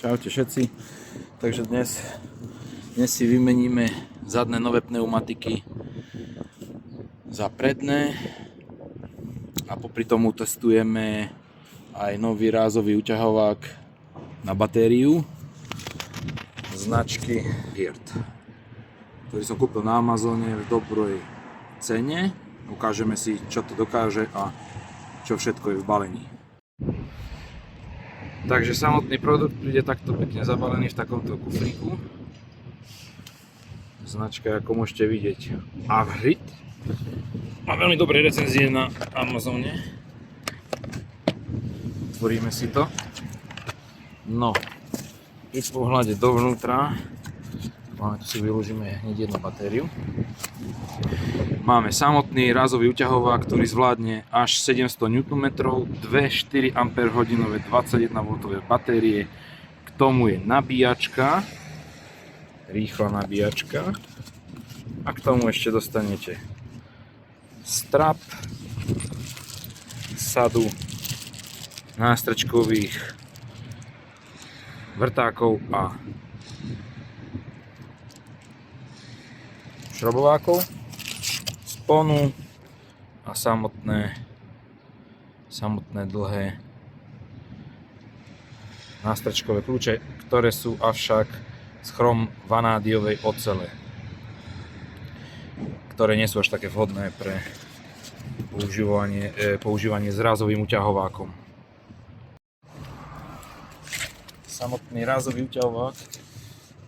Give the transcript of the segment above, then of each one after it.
Čaute všetci. Takže dnes si vymeníme zadné nové pneumatiky za predné a popri tomu testujeme aj nový rázový uťahovák na batériu značky Hirth, ktorý som kúpil na Amazone v dobrej cene. Ukážeme si, čo to dokáže a čo všetko je v balení. Takže samotný produkt príde takto pekne zabalený v takomto kufríku. Značka, ako môžete vidieť, Hirth. Má veľmi dobré recenzie na Amazone. Otvoríme si to. No, pri pohľade dovnútra, tu si vyložíme hneď jednu batériu. Máme samotný rázový uťahovák, ktorý zvládne až 700 Nm, dve 4 Ah 21 V batérie. K tomu je nabíjačka, rýchla nabíjačka a k tomu ešte dostanete strap, sadu nástrčkových vrtákov a šrobovákov, sponu a samotné dlhé nástrčkové kľúče, ktoré sú avšak z chrom vanádiovej ocele, ktoré nie sú až také vhodné pre používanie s rázovým uťahovákom. Samotný rázový uťahovák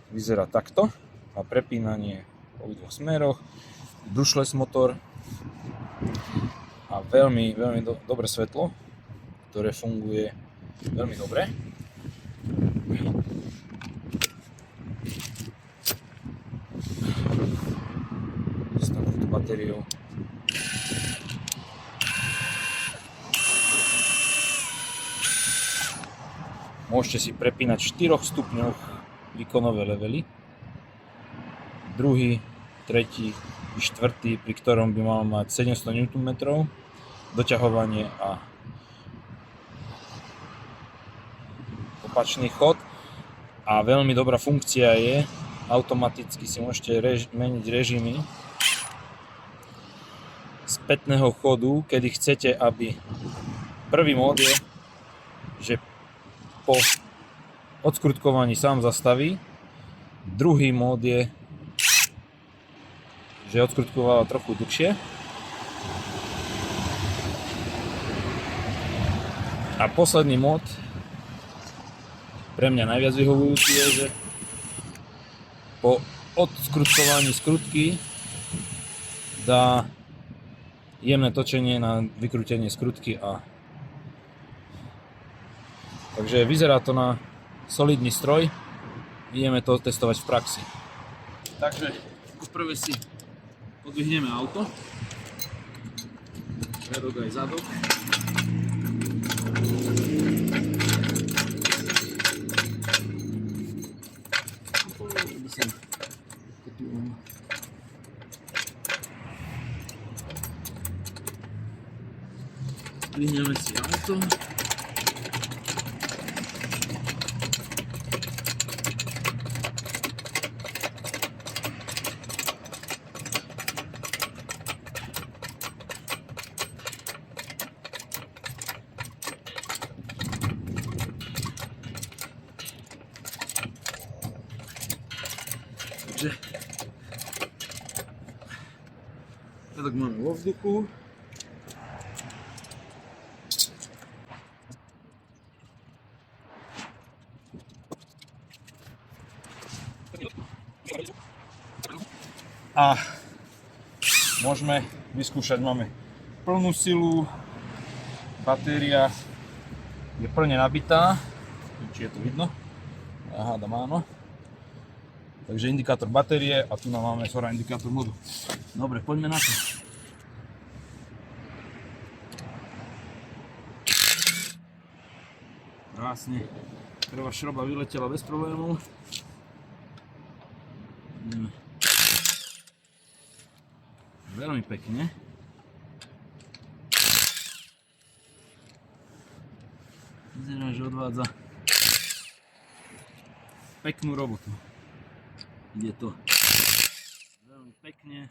vyzerá takto, má prepínanie v obidvoch smeroch, brushless motor a veľmi dobré svetlo, ktoré funguje veľmi dobre. S takouto batériou môžete si prepínať v 4 stupňoch výkonové levely. Druhý, tretí, štvrtý, pri ktorom by mal mať 700 Nm doťahovanie a opačný chod. A veľmi dobrá funkcia je, automaticky si môžete meniť režimy spätného chodu, kedy chcete, aby prvý mód je, že po odskrutkovani sám zastaví, druhý mód je, že odskrutkováva trochu dlhšie a posledný mód, pre mňa najviac vyhovujúci, je, že po odskrutkování skrutky dá jemné točenie na vykrútenie skrutky a takže vyzerá to na solidný stroj. Ideme to testovať v praxi. Takže poprvé si podvihneme auto, predok aj zadok. Zdvihneme si auto. Takže tak máme vo vzduchu. A môžeme vyskúšať, máme plnú silu, batéria je plne nabitá, či je to vidno, aha, dám áno. Takže indikátor batérie a tu máme indikátor modu. Dobre, poďme na to. Krásne, prvá šroba vyletela bez problémov. Veľmi pekne. Vyzerá, že odvádza peknú robotu. Ide to veľmi pekne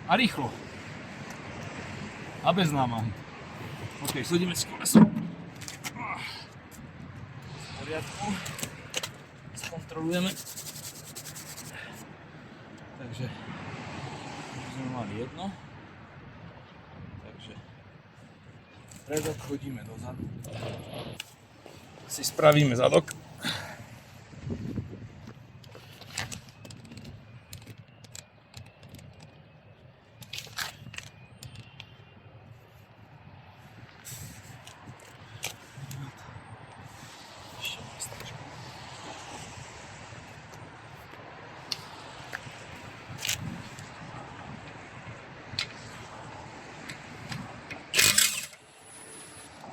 a rýchlo a bez námahy. OK, sledíme si koleso. V poriadku. Skontrolujeme. Takže sme mali jedno. Takže predok chodíme dozadu. Si spravíme zadok.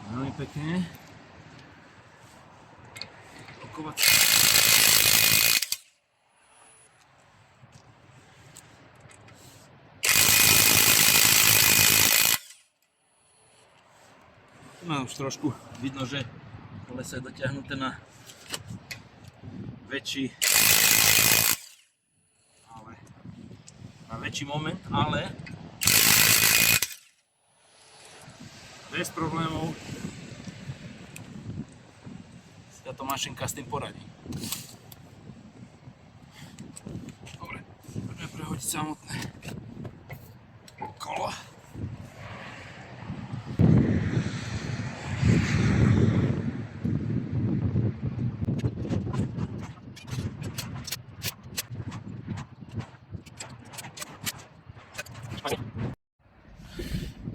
Veľmi pekne. Okovať. No už trošku vidno, že koleso je dotiahnuté na väčší moment, ale bez problémov si táto mašinka s tým poradí. Dobre, poďme prehodiť samotné kolo.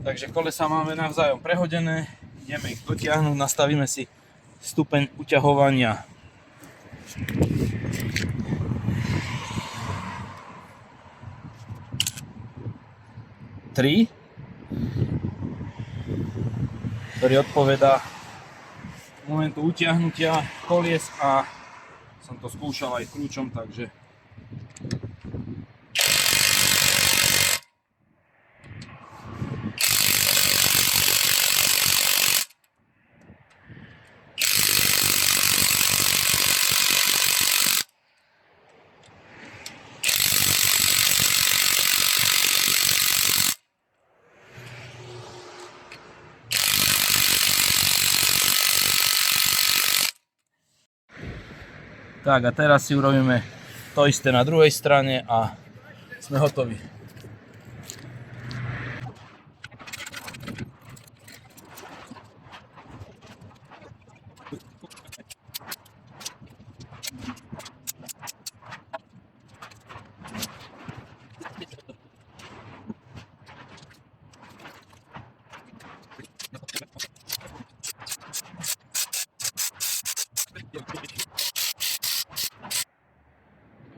Takže kolesa máme navzájom prehodené, ideme ich dotiahnuť, nastavíme si stupeň uťahovania. Tri, ktorý odpovedá momentu utiahnutia kolies a som to skúšal aj kľúčom, takže tak a teraz si urobíme to isté na druhej strane a sme hotoví.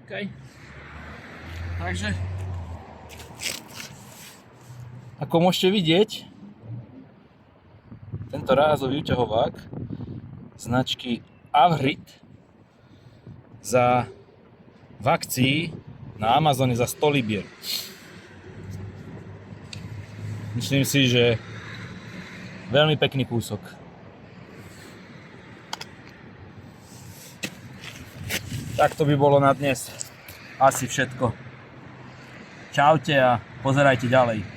Okay. Takže ako môžete vidieť, tento rázový uťahovák značky Avrit v akcii na Amazone za 100 libier. Myslím si, že veľmi pekný kúsok. Tak to by bolo na dnes asi všetko. Čaute a pozerajte ďalej.